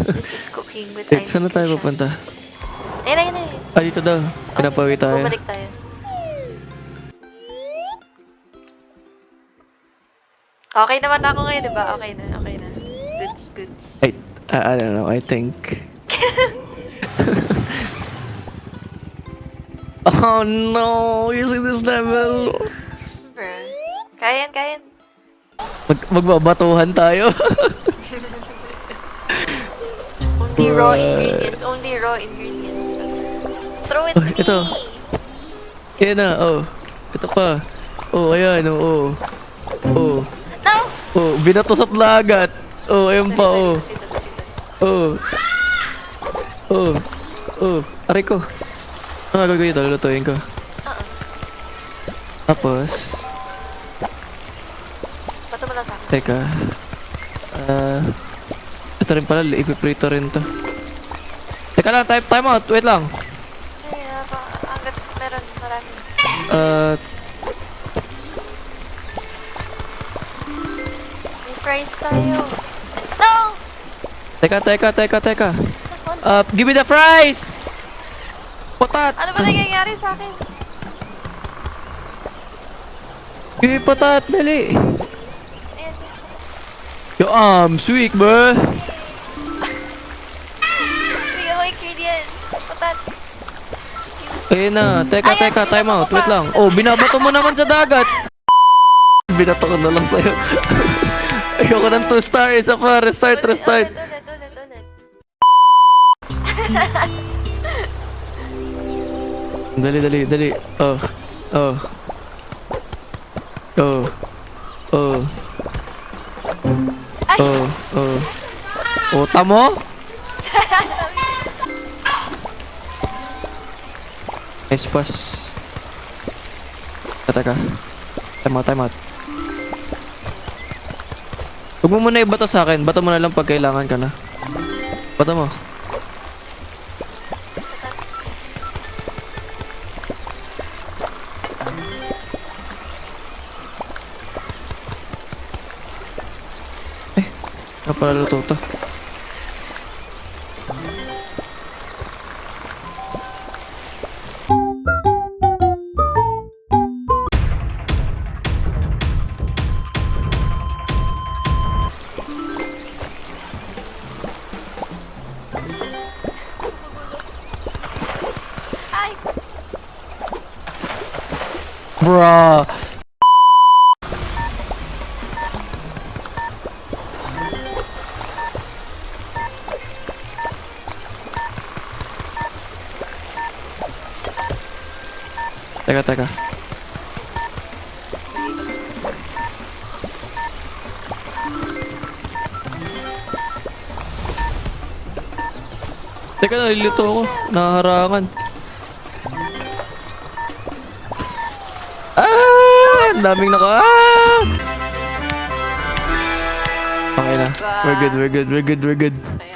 This is cooking with Eh, saan na tayo pupunta? Ayun na, ayun na. Ah, dito daw. Pinapawi tayo. Bumalik tayo. Okay naman ako ngayon, diba? Okay na, okay na. Goods, goods. I don't know, I think. Oh no, using this level. Bruh. Kayan, kayan. Magbabatuhan tayo. Only raw ingredients, only raw ingredients. Throw it to me! Ito. Yan na, oh. Ito pa. Oh, ayan, oh. Oh. No! Oh, binatos at lagat. Oh, ayan pa, oh. Oh. Oh. Oh. Aray ko. Ano gagawin ito? Lulutuin ko. Tapos, Bato mo lang sa akin. teka. Ito rin pala, ipiprito rin to. Teka lang, time out. Wait lang. Ay, hanggat meron marami. May fries tayo. No! Teka. Give me the fries! Patat! Ano ba nangyayari sa akin? Give me patat, dali! Ayan. Your arms weak, bro! Bigyan mo ingredients. Patat. Ayun na, teka, Ayan, time out, binato ko wait pa. lang. Oh, binabato mo naman sa dagat! Binato ko na lang sa'yo. Ayoko ng 2-star, isa pa, restart. Ulit. Dali. Oh. Ay! Oh, tamo? Nice pass. Teka. Time out. Huwag mo muna ibato sa akin. Bato mo na lang pag kailangan ka na. Bato mo. Napalaluto to. Ay! Bruh. Teka. Teka, nalilito ako. Naharangan. Ang daming Okay na. We're good. Ayan.